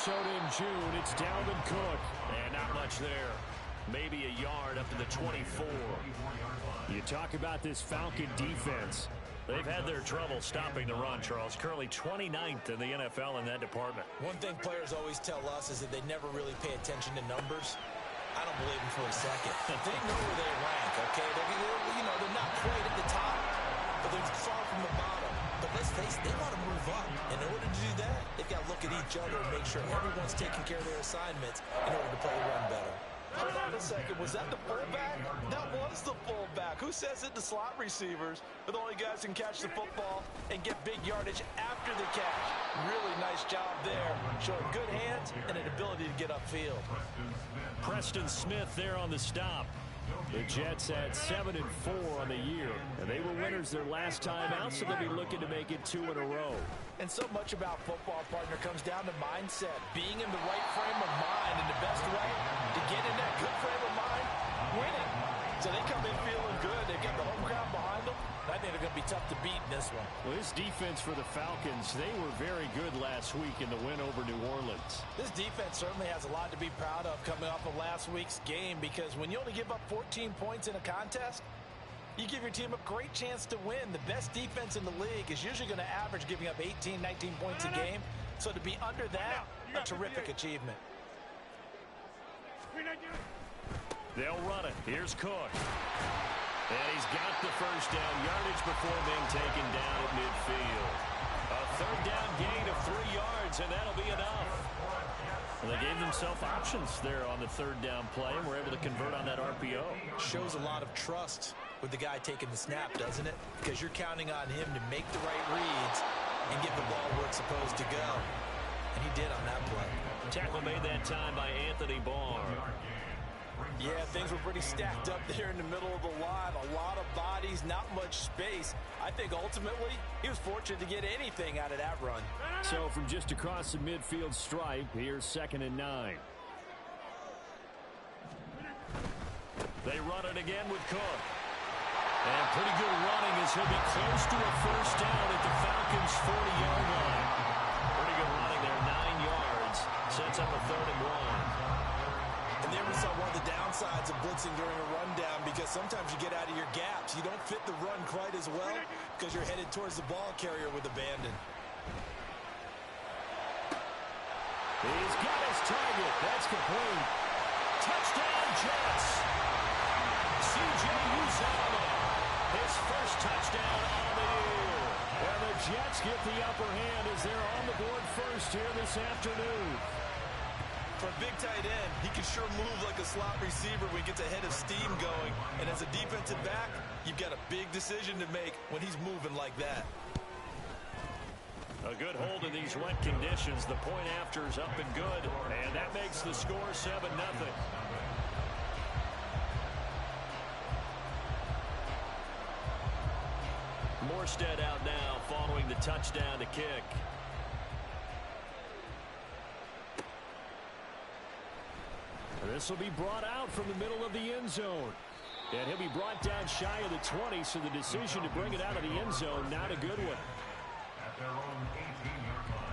Minnesota in June. It's Dalvin Cook. And not much there. Maybe a yard up to the 24. You talk about this Falcon defense. They've had their trouble stopping the run, Charles. Currently 29th in the NFL in that department. One thing players always tell us is that they never really pay attention to numbers. I don't believe them for a second. They know where they rank, okay? They're not quite at the top, but they're far from the bottom. But let's face it, they want to move up. And in order to do that, they've got to look at each other and make sure everyone's taking care of their assignments in order to play the run better. Hold on a second. Was that the fullback? That was the fullback. Who says it? The slot receivers are the only guys who can catch the football and get big yardage after the catch. Really nice job there. Showing good hands and an ability to get upfield. Preston Smith there on the stop. The Jets had 7-4 on the year, and they were winners their last time out, so they'll be looking to make it 2 in a row. And so much about football, partner, comes down to mindset. Being in the right frame of mind, and the best way to get in that good frame of mind, winning. So they come in feeling good. They've got the home crowd behind them. And I think they're going to be tough to beat in this one. Well, this defense for the Falcons, they were very good last week in the win over New Orleans. This defense certainly has a lot to be proud of coming off of last week's game, because when you only give up 14 points in a contest, you give your team a great chance to win. The best defense in the league is usually going to average giving up 18, 19 points a game. So to be under that, a terrific achievement. They'll run it. Here's Cook. And he's got the first down yardage before being taken down at midfield. A third down gain of 3 yards, and that'll be enough. Well, they gave themselves options there on the third down play, and were able to convert on that RPO. Shows a lot of trust with the guy taking the snap, doesn't it? Because you're counting on him to make the right reads and get the ball where it's supposed to go. And he did on that play. Tackle made that time by Anthony Barr. Yeah, things were pretty stacked up there in the middle of the line. A lot of bodies, not much space. I think ultimately he was fortunate to get anything out of that run. So from just across the midfield stripe, here's 2nd and 9. They run it again with Cook. And pretty good running as he'll be close to a first down at the Falcons' 40-yard line. Pretty good running there, 9 yards. Sets up a 3rd and 1. And there we saw one of the downsides of blitzing during a rundown, because sometimes you get out of your gaps. You don't fit the run quite as well because you're headed towards the ball carrier with abandon. He's got his target. That's complete. Touchdown, Jets. C.J. Uzomah, his first touchdown on the year. And the Jets get the upper hand as they're on the board first here this afternoon. For a big tight end, he can sure move like a slot receiver when he gets a head of steam going. And as a defensive back, you've got a big decision to make when he's moving like that. A good hold in these wet conditions. The point after is up and good. And that makes the score 7-0. Morstead out now following the touchdown to kick. This will be brought out from the middle of the end zone. And he'll be brought down shy of the 20, so the decision to bring it out of the end zone, not a good one. At their own 18-yard line.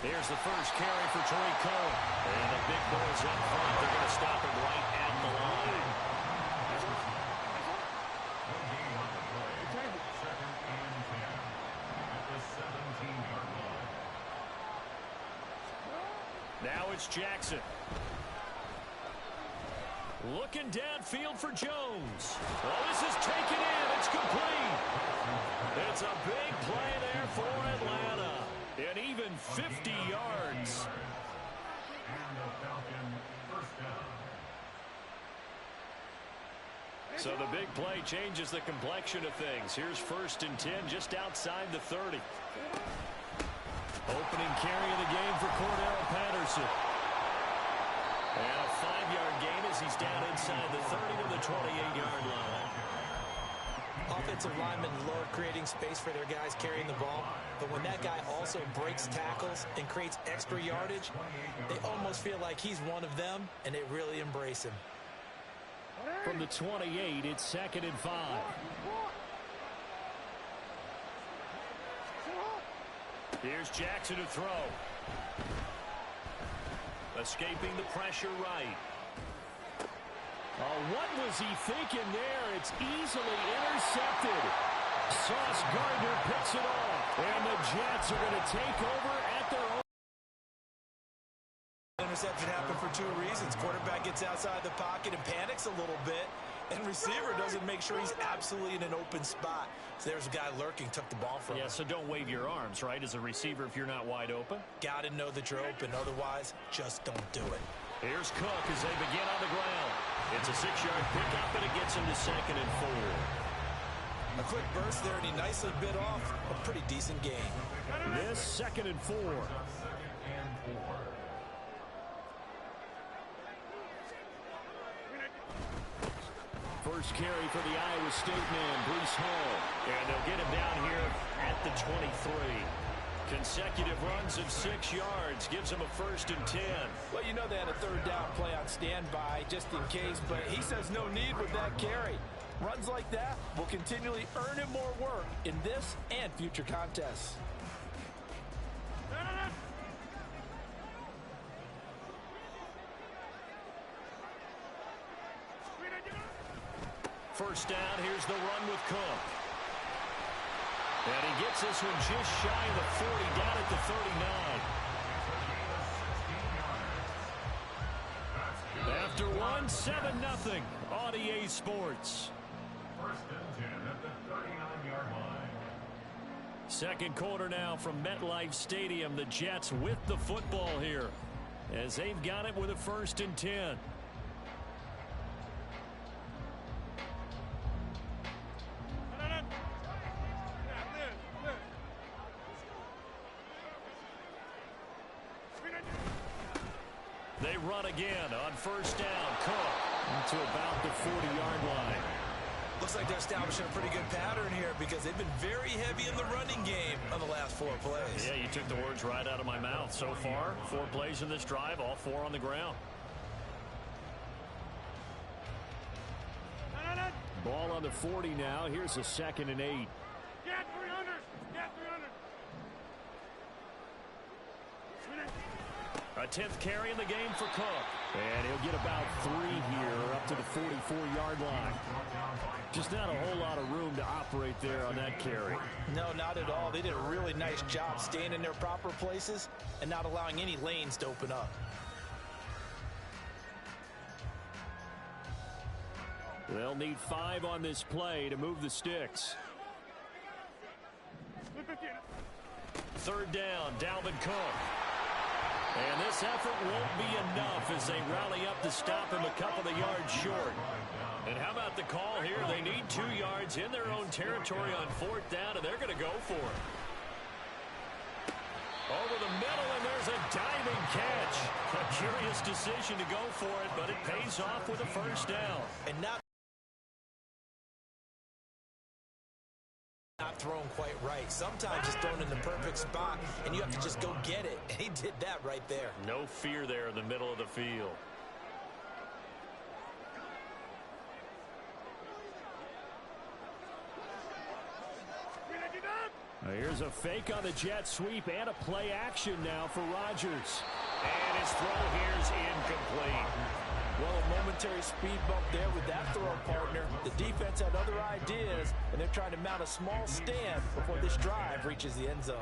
Here's the first carry for Troy Cole. And the big boys up front. They're going to stop him right at the line. Second and 10 at the 17-yard line. Now it's Jackson. Looking downfield for Jones. Well, this is taken in. It's complete. It's a big play there for Atlanta. And even 50 yards. And the Falcon first down. So the big play changes the complexion of things. Here's 1st and 10 just outside the 30. Opening carry of the game for Cordell Patterson. And a 5-yard gain as he's down inside the 30 to the 28-yard line. Offensive linemen love creating space for their guys carrying the ball, but when that guy also breaks tackles and creates extra yardage, they almost feel like he's one of them, and they really embrace him. From the 28, it's 2nd and 5. Here's Jackson to throw. Escaping the pressure right. Oh, what was he thinking there? It's easily intercepted. Sauce Gardner picks it off. And the Jets are going to take over at their own. Interception happened for two reasons. Quarterback gets outside the pocket and panics a little bit, and receiver doesn't make sure he's absolutely in an open spot. So there's a guy lurking, took the ball from him. Yeah, so don't wave your arms, right, as a receiver if you're not wide open. Got to know that you're open. Otherwise, just don't do it. Here's Cook as they begin on the ground. It's a 6-yard pickup, and it gets him to 2nd and 4. A quick burst there, and he nicely bit off a pretty decent gain. This 2nd and 4. First carry for the Iowa State man, Breece Hall. And they'll get him down here at the 23. Consecutive runs of 6 yards gives him a 1st and 10. Well, you know they had a 3rd down play on standby just in case, but he says no need with that carry. Runs like that will continually earn him more work in this and future contests. First down, here's the run with Cook. And he gets this one just shy of the 40, down at the 39. After one, 7-0 on EA Sports. 1st and 10 at the 39-yard line. Second quarter now from MetLife Stadium. The Jets with the football here as they've got it with a 1st and 10. They run again on first down. Cook to about the 40-yard line. Looks like they're establishing a pretty good pattern here because they've been very heavy in the running game on the last 4 plays. Yeah, you took the words right out of my mouth. So far, 4 plays in this drive, all 4 on the ground. Ball on the 40 now. Here's a 2nd and 8. Get 300. Get 300. A 10th carry in the game for Cook. And he'll get about 3 here up to the 44-yard line. Just not a whole lot of room to operate there on that carry. No, not at all. They did a really nice job staying in their proper places and not allowing any lanes to open up. They'll need 5 on this play to move the sticks. 3rd down, Dalvin Cook. And this effort won't be enough as they rally up to stop him a couple of yards short. And how about the call here? They need 2 yards in their own territory on 4th down, and they're going to go for it. Over the middle, and there's a diving catch. A curious decision to go for it, but it pays off with a 1st down. And not thrown quite right. Sometimes it's thrown in the perfect spot, and you have to just go get it. And he did that right there. No fear there in the middle of the field. Here's a fake on the jet sweep and a play action now for Rodgers. And his throw here's incomplete. Well, a momentary speed bump there with that throw partner. The defense had other ideas, and they're trying to mount a small stand before this drive reaches the end zone.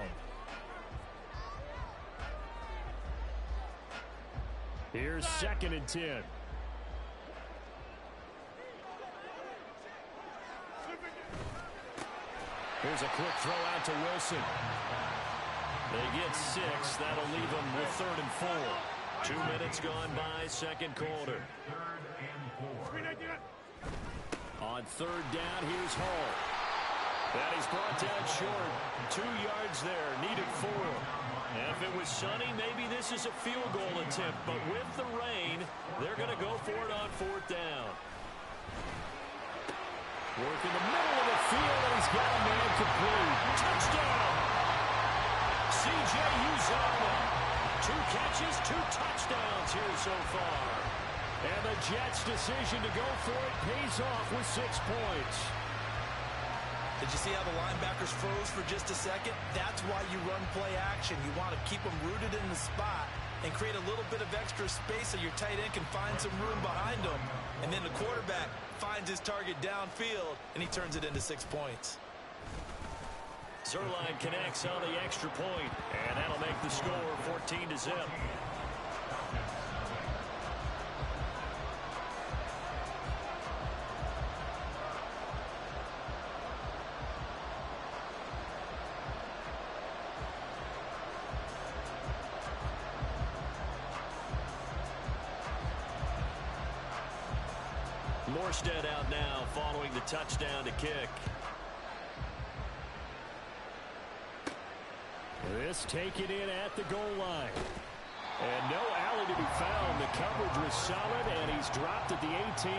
Here's 2nd and 10. Here's a quick throw out to Wilson. They get 6. That'll leave them with 3rd and 4. 2 minutes gone by, 2nd quarter. 3rd and 4. On 3rd down, here's Hall. And he's brought down short. 2 yards there, needed 4. And if it was sunny, maybe this is a field goal attempt. But with the rain, they're going to go for it on 4th down. Work in the middle of the field. Arizona. 2 catches, 2 touchdowns here so far. And the Jets' decision to go for it pays off with 6 points. Did you see how the linebackers froze for just a second? That's why you run play action. You want to keep them rooted in the spot and create a little bit of extra space so your tight end can find some room behind him. And then the quarterback finds his target downfield, and he turns it into 6 points. Zuerlein connects on the extra point, and that'll make the score 14-0. Morstead out now following the touchdown to kick. This taken in at the goal line. And no alley to be found. The coverage was solid, and he's dropped at the 18.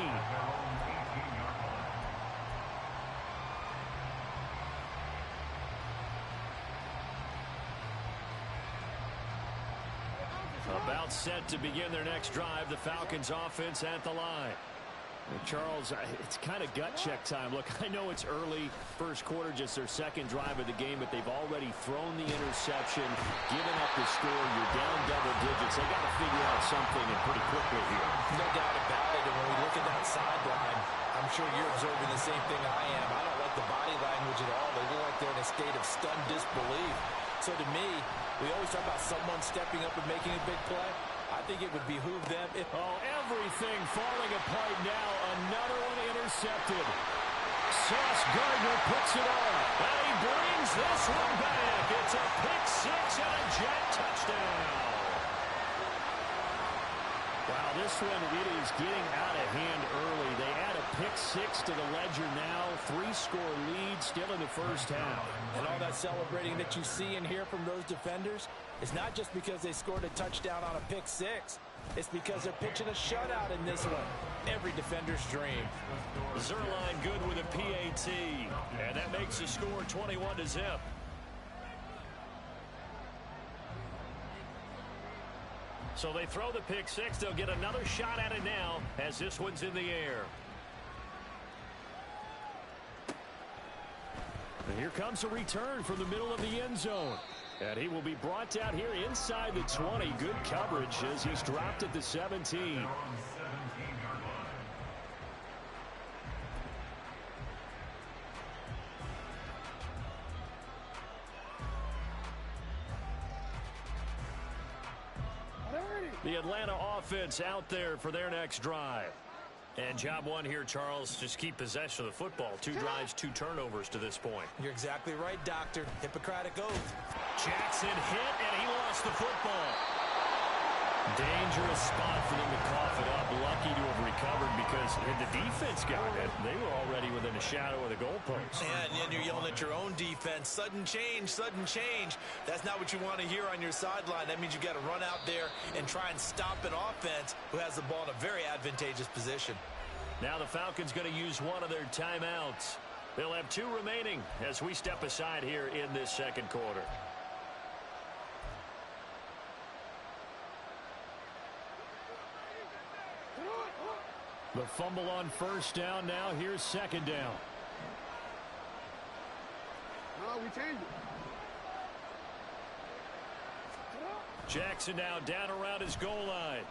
About set to begin their next drive. The Falcons offense at the line. And Charles, it's kind of gut check time. Look, I know it's early, first quarter, just their second drive of the game, but they've already thrown the interception, given up the score. You're down double digits. They got to figure out something, and pretty quickly here. No doubt about it. And when we look at that sideline, I'm sure you're observing the same thing I am. I don't like the body language at all. They look like they're in a state of stunned disbelief. So to me, we always talk about someone stepping up and making a big play. I think it would behoove them if... Oh, everything falling apart now. Another one intercepted. Sauce Gardner puts it on. And he brings this one back. It's a pick 6 and a Jet touchdown. Wow, this one, it is getting out of hand early. They add a pick 6 to the ledger now. 3-score lead still in the first half. And all that celebrating that you see and hear from those defenders is not just because they scored a touchdown on a pick 6. It's because they're pitching a shutout in this one. Every defender's dream. Zuerlein good with a PAT. And that makes the score 21-0. So they throw the pick 6. They'll get another shot at it now as this one's in the air. And here comes a return from the middle of the end zone. And he will be brought down here inside the 20. Good coverage as he's dropped at the 17. The Atlanta offense out there for their next drive. And job one here, Charles, just keep possession of the football. 2 drives, 2 turnovers to this point. You're exactly right, Doctor. Hippocratic oath. Jackson hit, and he lost the football. Dangerous spot for them to cough it up. Lucky to have recovered because the defense got it. They were already within a shadow of the goalpost. And then you're yelling at your own defense. Sudden change, sudden change. That's not what you want to hear on your sideline. That means you got to run out there and try and stop an offense who has the ball in a very advantageous position. Now the Falcons going to use one of their timeouts. They'll have 2 remaining as we step aside here in this second quarter. The fumble on first down. Now here's second down. No, we change it. Jackson now down around his goal line.